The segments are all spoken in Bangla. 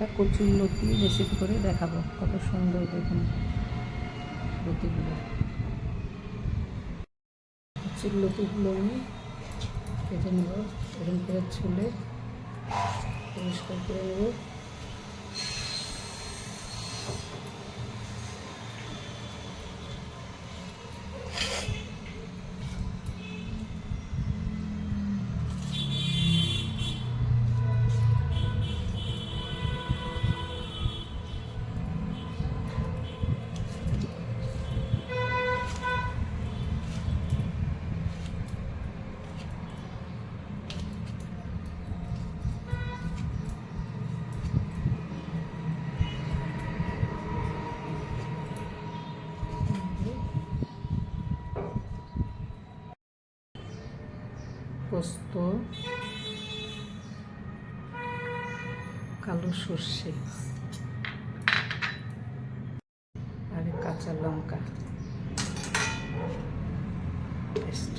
একটা কচুরলতি রেসিপি করে দেখাবো। কত সুন্দর দেখুন লতিগুলো। কচুরলতিগুলো আমি কেটে নেব, এরকম করে ছুলে পরিষ্কার করে নেব। পোস্ত, কালো সর্ষে আর কাঁচা লঙ্কা পেস্ট।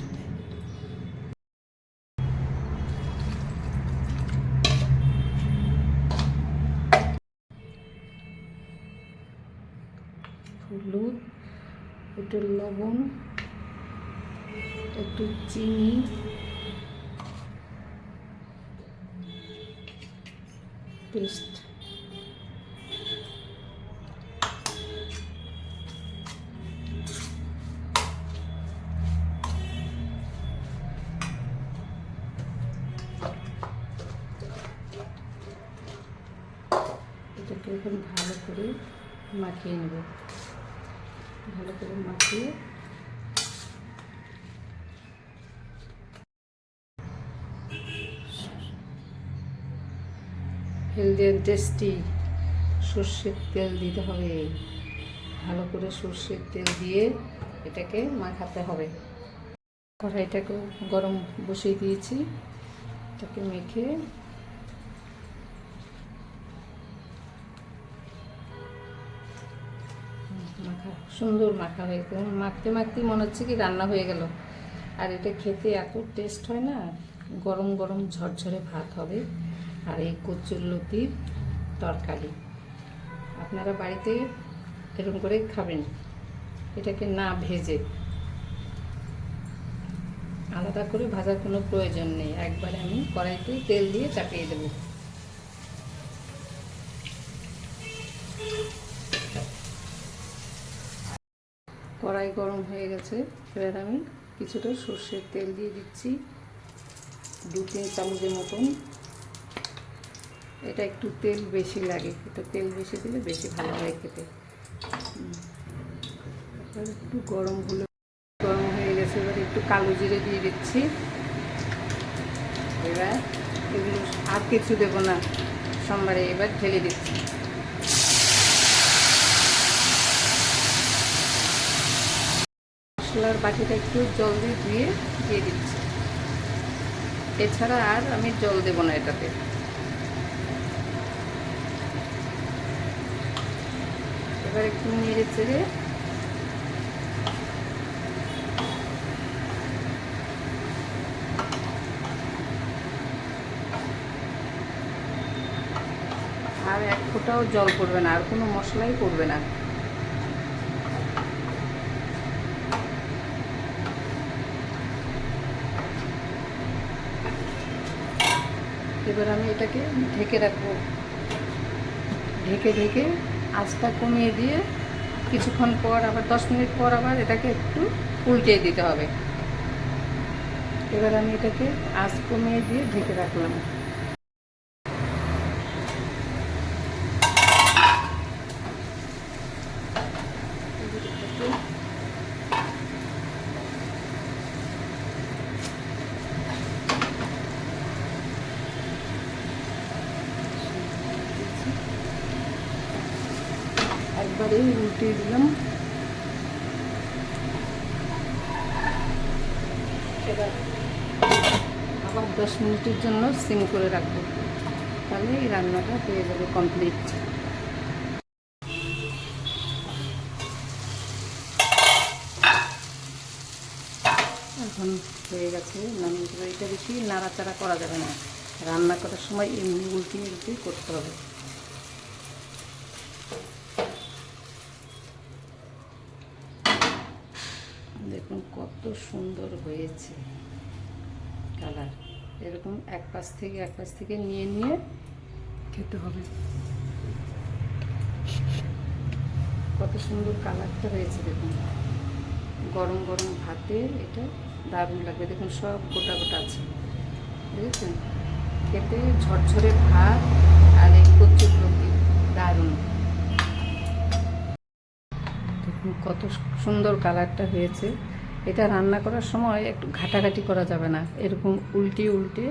হলুদ, একটু লবণ, একটু চিনি, পেস্ট, এটাকে এখন ভালো করে মাখিয়ে নেব। ভালো করে মাখিয়ে হেলদি অ্যান্ড টেস্টি সর্ষের তেল দিতে হবে। ভালো করে সর্ষের তেল দিয়ে এটাকে মাখাতে হবে। কড়াইটাকে গরম বসিয়ে দিয়েছি, এটাকে মেখে মাখা সুন্দর মাখা হয়ে গেল। মাখতে মাখতেই মনে হচ্ছে কি রান্না হয়ে গেল। আর এটা খেতে এত টেস্ট হয় না, গরম গরম ঝরঝরে ভাত হবে আর এই কচুরলতির তরকারি। আপনারা বাড়িতে এরকম করে খাবেন, এটাকে না ভেজে। আলাদা করে ভাজার কোনো প্রয়োজন নেই, একবারে আমি কড়াইতে তেল দিয়ে চাপিয়ে দেব। কড়াই গরম হয়ে গেছে, এবার আমি কিছুটা সর্ষের তেল দিয়ে দিচ্ছি, 2-3 চামচের মতন। এটা একটু তেল বেশি লাগে, এটা তেল বেশি দিলে বেশি ভালো হয় খেতে। এবার একটু গরম হয়ে গেছে, এবার একটু কালো জিরে দিয়ে দিচ্ছি। এবার এগুলো আর কিছু দেবো না, সোমবারে এবার ঢেলে দিচ্ছি। মশলার বাটিটা একটু জল দিয়ে ধুয়ে দিয়ে দিচ্ছি। এছাড়া আর আমি জল দেব না এটাতে। এবার একটু নেড়ে চেড়ে আর এক ফোঁটাও জল পড়বে না, আর কোনো মশলাই পড়বে না। এবার আমি এটাকে ঢেকে রাখবো। ঢেকে আঁচটা কমিয়ে দিয়ে কিছুক্ষণ পর আবার 10 মিনিট পর আবার এটাকে একটু উল্টে দিতে হবে। এবার আমি এটাকে আঁচ কমিয়ে দিয়ে ঢেকে রাখলাম। একবারে উল্টে দিলাম। এবার আবার 10 মিনিটের জন্য সিম করে রাখবো, তাহলে এই রান্নাটা হয়ে যাবে কমপ্লিট। এখন হয়ে গেছে, নামিয়ে দেবো। এটা বেশি নাড়াচাড়া করা যাবে না, রান্না করার সময় এমনি উল্টিয়ে করতে হবে। সুন্দর হয়েছে কালার। এরকম এক পাশ থেকে নিয়ে নিয়ে খেতে হবে। কত সুন্দর কালারটা হয়েছে দেখুন। গরম গরম ভাতে এটা দারুণ লাগবে। দেখুন সব গোটা গোটা আছে, বুঝেছেন? খেতে ঝরঝরে ভাত আর এই কচুরলতি দারুণ। দেখুন কত সুন্দর কালারটা হয়েছে। এটা রান্না করার সময় একটু ঘাটাঘাটি করা যাবে না, এরকম উল্টে উল্টে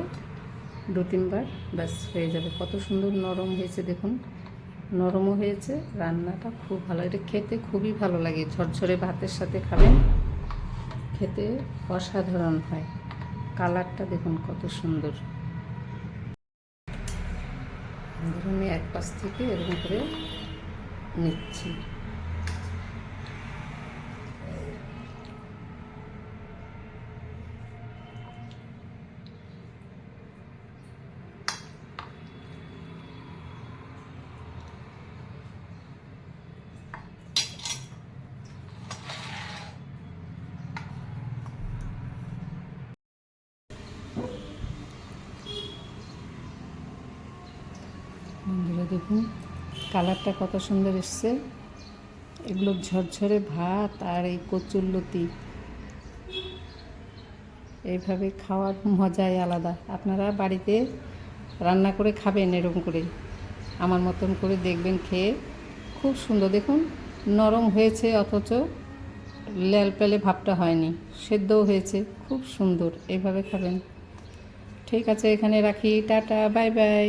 2-3 বার ব্যাস হয়ে যাবে। কত সুন্দর নরম হয়েছে দেখুন, নরমও হয়েছে। রান্নাটা খুব ভালো, এটা খেতে খুবই ভালো লাগে। ঝরঝরে ভাতের সাথে খাবেন, খেতে অসাধারণ হয়। কালারটা দেখুন কত সুন্দর। ধরুন আমি এক পাশ থেকে এরকম করে নিচ্ছি। বন্ধুরা দেখুন কালারটা কত সুন্দর এসছে। এগুলো ঝরঝরে ভাত আর এই কচুরলতি, এইভাবে খাওয়ার মজাই আলাদা। আপনারা বাড়িতে রান্না করে খাবেন এরকম করে, আমার মতন করে দেখবেন খেয়ে। খুব সুন্দর দেখুন, নরম হয়েছে অথচ ল্যালপ্যালে ভাবটা হয়নি, সেদ্ধও হয়েছে। খুব সুন্দর, এইভাবে খাবেন। ঠিক আছে, এখানে রাখি। Tata, bye bye.